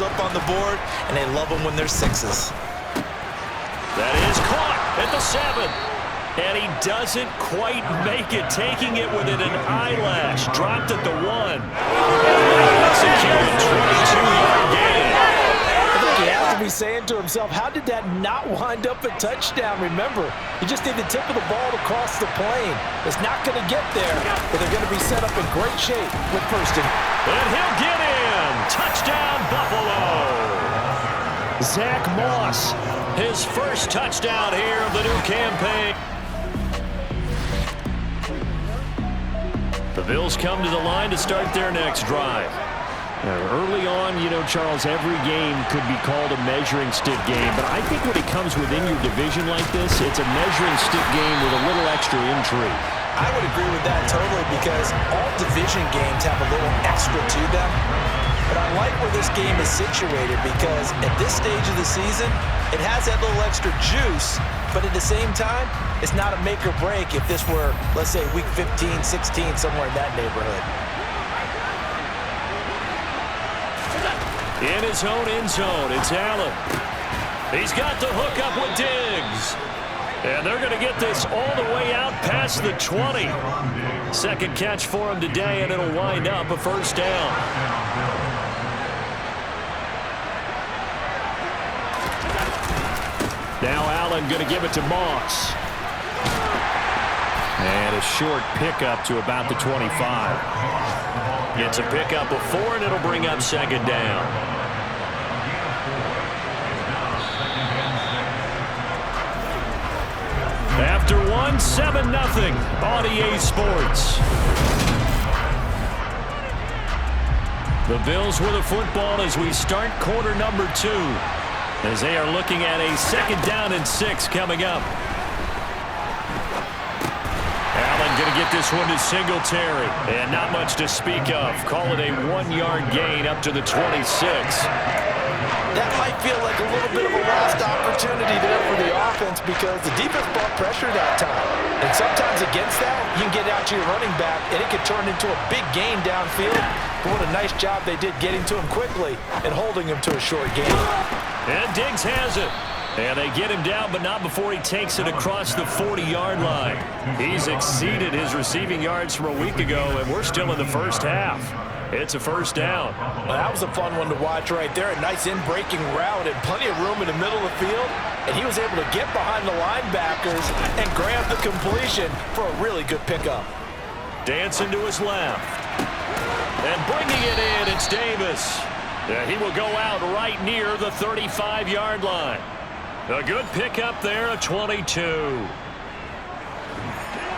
up on the board, and they love them when they're sixes. That is caught at the 7. And he doesn't quite make it, taking it within an eyelash. Dropped at the 1. Executed 22-yard gain. I think he has to be saying to himself, how did that not wind up a touchdown? Remember, you just need the tip of the ball to cross the plane. It's not going to get there, but they're going to be set up in great shape with first and... And he'll get in. Touchdown, Buffalo. Zach Moss, his first touchdown here of the new campaign. The Bills come to the line to start their next drive. Early on, you know, Charles, every game could be called a measuring stick game, but I think when it comes within your division like this, it's a measuring stick game with a little extra intrigue. I would agree with that totally, because all division games have a little extra to them. But I like where this game is situated, because at this stage of the season, it has that little extra juice, but at the same time, it's not a make or break if this were, let's say, week 15, 16, somewhere in that neighborhood. In his own end zone, it's Allen. He's got the hook up with Diggs. And they're going to get this all the way out past the 20. Second catch for him today, and it'll wind up a first down. Now Allen going to give it to Moss. And a short pickup to about the 25. Gets a pickup of 4, and it'll bring up second down. After 1, 7-0 on EA Sports. The Bills with a football as we start quarter number 2. As they are looking at a 2nd down and 6 coming up. Allen going to get this one to Singletary. And not much to speak of. Call it a 1-yard gain up to the 26. That might feel like a little bit of a lost opportunity there for the offense, because the defense brought pressure that time. And sometimes against that, you can get out to your running back, and it can turn into a big gain downfield. But what a nice job they did getting to him quickly and holding him to a short gain. And Diggs has it. And they get him down, but not before he takes it across the 40-yard line. He's exceeded his receiving yards from a week ago, and we're still in the first half. It's a first down. Well, that was a fun one to watch right there. A nice in-breaking route and plenty of room in the middle of the field. And he was able to get behind the linebackers and grab the completion for a really good pickup. Dancing to his left. And bringing it in, it's Davis. He will go out right near the 35-yard line. A good pickup there, a 22.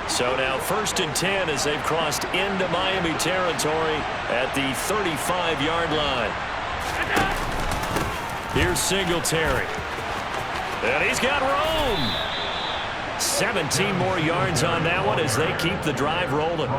So now 1st and 10 as they've crossed into Miami territory at the 35-yard line. Here's Singletary. And he's got room. 17 more yards on that one as they keep the drive rolling.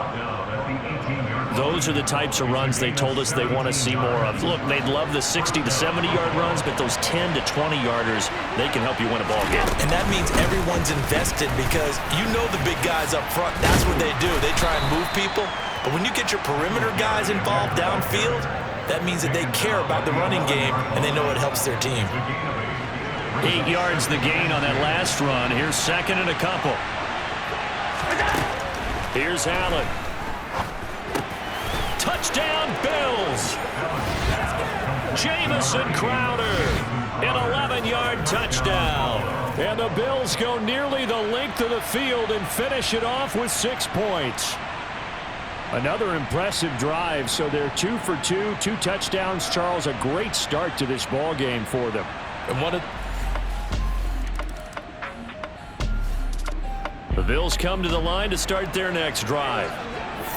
Those are the types of runs they told us they want to see more of. Look, they'd love the 60 to 70-yard runs, but those 10 to 20-yarders, they can help you win a ball game. And that means everyone's invested, because you know the big guys up front, that's what they do. They try and move people. But when you get your perimeter guys involved downfield, that means that they care about the running game, and they know it helps their team. 8 yards the gain on that last run. Here's 2nd and a couple. Here's Allen. Touchdown, Bills. Jamison Crowder, an 11-yard touchdown. And the Bills go nearly the length of the field and finish it off with 6 points. Another impressive drive, so they're 2 for 2, 2 touchdowns. Charles, a great start to this ball game for them. And the Bills come to the line to start their next drive.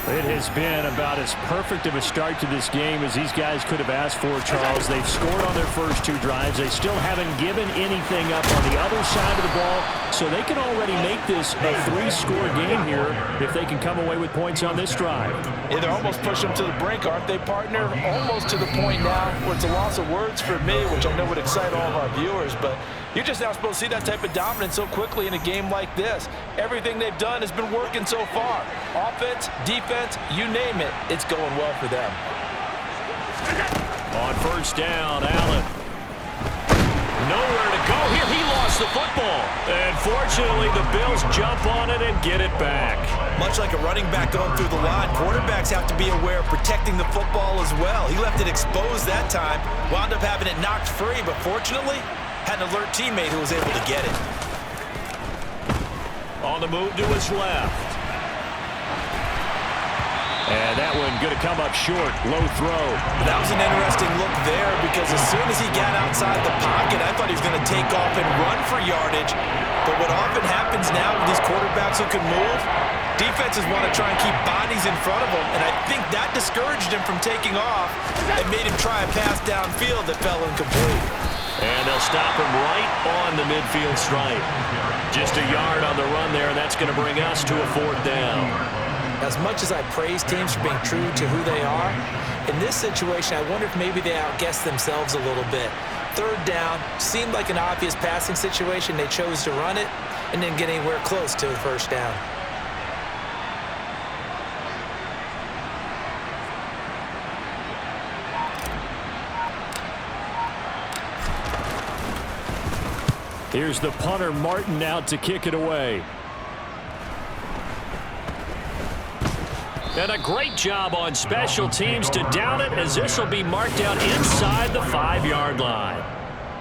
It has been about as perfect of a start to this game as these guys could have asked for, Charles. They've scored on their first 2 drives. They still haven't given anything up on the other side of the ball, so they can already make this a 3-score game here if they can come away with points on this drive. Yeah, they're almost pushing them to the brink, aren't they, partner? Almost to the point now where it's a loss of words for me, which I know would excite all of our viewers, but you're just not supposed to see that type of dominance so quickly in a game like this. Everything they've done has been working so far. Offense, defense, you name it, it's going well for them. On first down, Allen. Nowhere to go here. He lost the football. And fortunately, the Bills jump on it and get it back. Much like a running back going through the line, quarterbacks have to be aware of protecting the football as well. He left it exposed that time, wound up having it knocked free, but fortunately, had an alert teammate who was able to get it. On the move to his left. And that one going to come up short. Low throw. That was an interesting look there because as soon as he got outside the pocket, I thought he was going to take off and run for yardage. But what often happens now with these quarterbacks who can move, defenses want to try and keep bodies in front of them, and I think that discouraged him from taking off and made him try a pass downfield that fell incomplete. And they'll stop him right on the midfield stripe. Just a yard on the run there, and that's going to bring us to a 4th down. As much as I praise teams for being true to who they are, in this situation, I wonder if maybe they outguessed themselves a little bit. 3rd down, seemed like an obvious passing situation. They chose to run it and didn't get anywhere close to the 1st down. Here's the punter, Martin, out to kick it away. And a great job on special teams to down it, as this will be marked out inside the 5-yard line.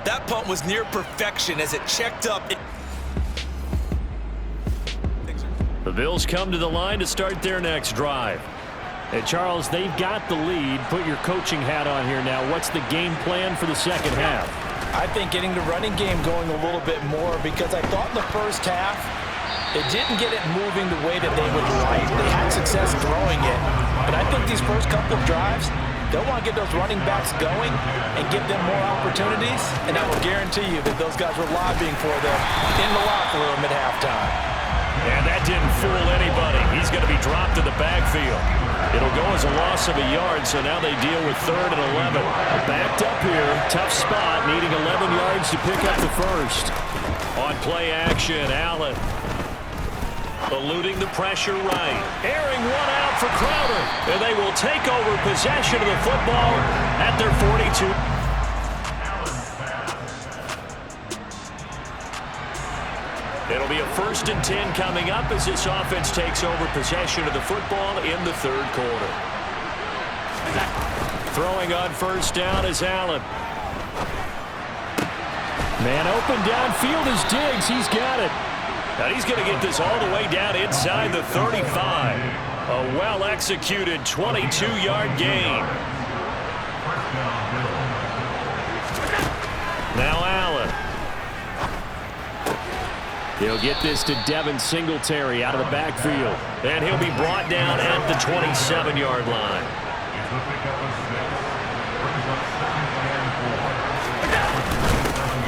That punt was near perfection as it checked up. The Bills come to the line to start their next drive. Hey, Charles, they've got the lead. Put your coaching hat on here now. What's the game plan for the second half? I think getting the running game going a little bit more, because I thought in the first half it didn't get it moving the way that they would like. They had success throwing it, but I think these first couple of drives, they'll want to get those running backs going and give them more opportunities, and I will guarantee you that those guys were lobbying for them in the locker room at halftime. And that didn't fool anybody. He's going to be dropped to the backfield. It'll go as a loss of a yard, so now they deal with 3rd and 11. Backed up here, tough spot, needing 11 yards to pick up the first. On play action, Allen. Eluding the pressure right. Airing one out for Crowder. And they will take over possession of the football at their 42. It'll be a 1st and 10 coming up as this offense takes over possession of the football in the 3rd quarter. Throwing on 1st down is Allen. Man open downfield is Diggs. He's got it. Now he's going to get this all the way down inside the 35. A well-executed 22-yard gain. Now Allen. He'll get this to Devin Singletary out of the backfield. And he'll be brought down at the 27-yard line.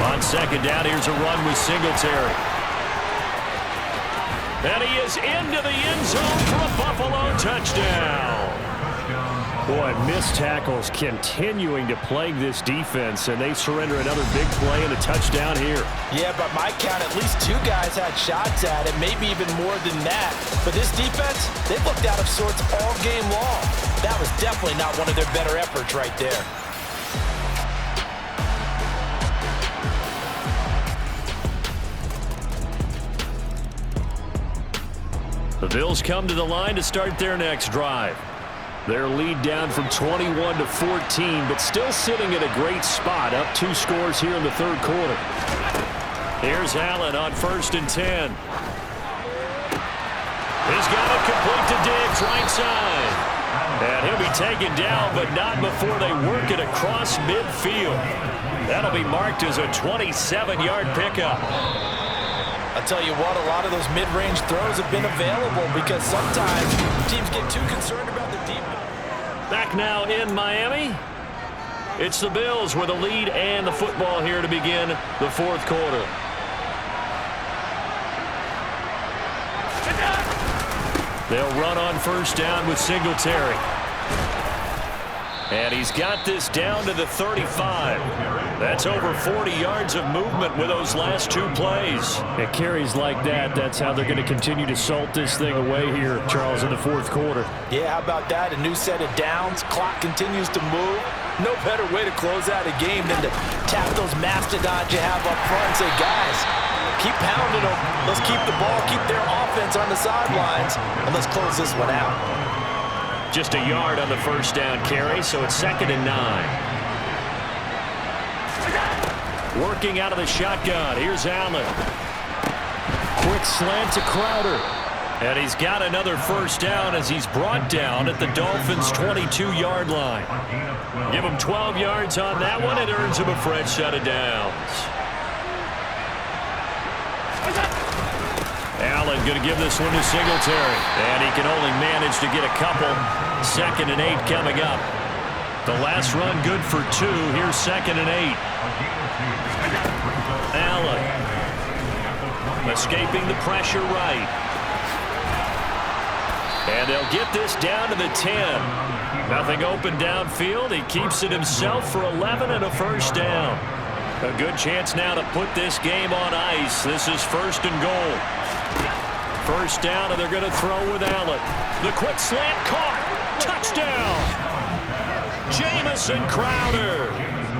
On 2nd down, here's a run with Singletary. And he is into the end zone for a Buffalo touchdown. Boy, missed tackles continuing to plague this defense, and they surrender another big play and a touchdown here. Yeah, but my count, at least 2 guys had shots at it, maybe even more than that. But this defense, they looked out of sorts all game long. That was definitely not one of their better efforts right there. The Bills come to the line to start their next drive. Their lead down from 21 to 14, but still sitting at a great spot, up 2 scores here in the 3rd quarter. Here's Allen on 1st and 10. He's got it complete to Diggs, right side. And he'll be taken down, but not before they work it across midfield. That'll be marked as a 27-yard pickup. I'll tell you what, a lot of those mid-range throws have been available because sometimes teams get too concerned about the deep. Back now in Miami. It's the Bills with a lead and the football here to begin the 4th quarter. They'll run on 1st down with Singletary. And he's got this down to the 35. That's over 40 yards of movement with those last 2 plays. It carries like that. That's how they're going to continue to salt this thing away here, Charles, in the 4th quarter. Yeah, how about that? A new set of downs. Clock continues to move. No better way to close out a game than to tap those mastodons you have up front and say, guys, keep pounding them. Let's keep the ball, keep their offense on the sidelines, and let's close this one out. Just a yard on the first down carry, so it's 2nd and 9. Working out of the shotgun. Here's Allen. Quick slant to Crowder. And he's got another first down as he's brought down at the Dolphins' 22-yard line. Give him 12 yards on that one. It earns him a fresh set of downs. Allen going to give this one to Singletary. And he can only manage to get a couple. 2nd and 8 coming up. The last run good for 2. Here's 2nd and 8. Allen escaping the pressure right. And they'll get this down to the 10. Nothing open downfield. He keeps it himself for 11 and a first down. A good chance now to put this game on ice. This is 1st and goal. First down, and they're going to throw with Allen. The quick slant caught. Touchdown. Jamison Crowder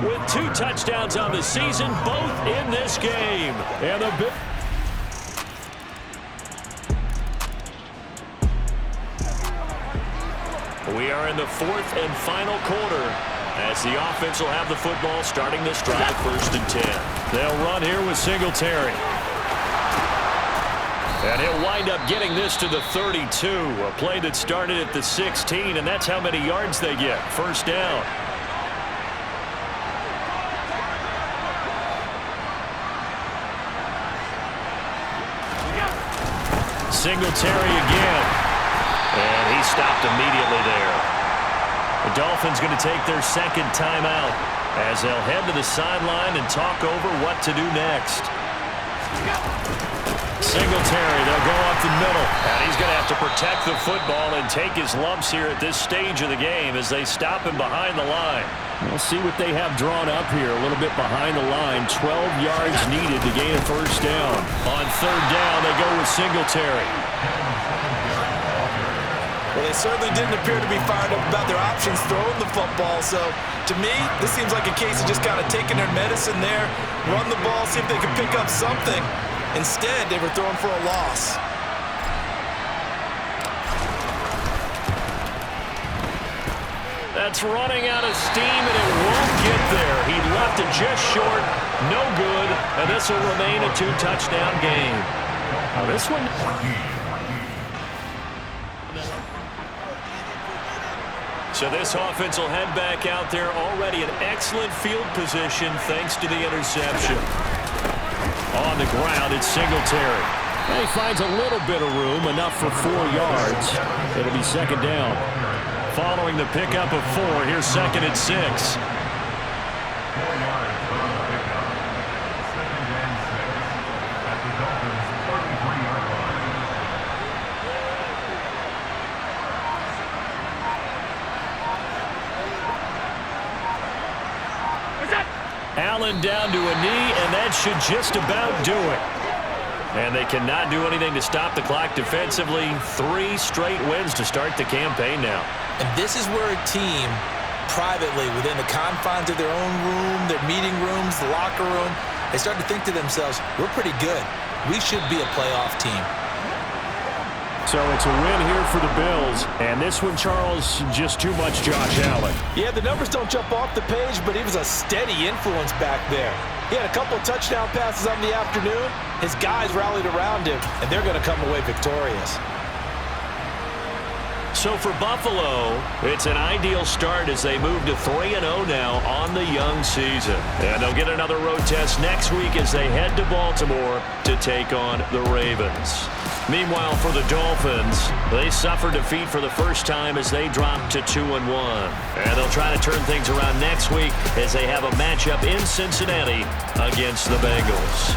with 2 touchdowns on the season, both in this game. And a bit. We are in the 4th and final quarter as the offense will have the football starting this drive 1st and 10. They'll run here with Singletary. And he'll wind up getting this to the 32. A play that started at the 16, and that's how many yards they get. First down. Singletary again. And he stopped immediately there. The Dolphins going to take their 2nd timeout as they'll head to the sideline and talk over what to do next. Singletary, they'll go up the middle. And he's going to have to protect the football and take his lumps here at this stage of the game as they stop him behind the line. We'll see what they have drawn up here. A little bit behind the line. 12 yards needed to gain a first down. On 3rd down, they go with Singletary. Well, they certainly didn't appear to be fired up about their options throwing the football. So, to me, this seems like a case of just kind of taking their medicine there, run the ball, see if they can pick up something. Instead, they were throwing for a loss. That's running out of steam, and it won't get there. He left it just short. No good. And this will remain a 2-touchdown game. Now, this one. So this offense will head back out there, already in excellent field position thanks to the interception. On the ground, it's Singletary. And he finds a little bit of room, enough for 4 yards. It'll be 2nd down. Following the pickup of 4, here's 2nd and 6. Allen down to a knee, and that should just about do it. And they cannot do anything to stop the clock defensively. 3 straight wins to start the campaign now. And this is where a team, privately, within the confines of their own room, their meeting rooms, the locker room, they start to think to themselves, we're pretty good. We should be a playoff team. So it's a win here for the Bills. And this one, Charles, just too much Josh Allen. Yeah, the numbers don't jump off the page, but he was a steady influence back there. He had a couple of touchdown passes on the afternoon. His guys rallied around him, and they're going to come away victorious. So for Buffalo, it's an ideal start as they move to 3-0 now on the young season. And they'll get another road test next week as they head to Baltimore to take on the Ravens. Meanwhile, for the Dolphins, they suffered defeat for the first time as they dropped to 2-1. And they'll try to turn things around next week as they have a matchup in Cincinnati against the Bengals.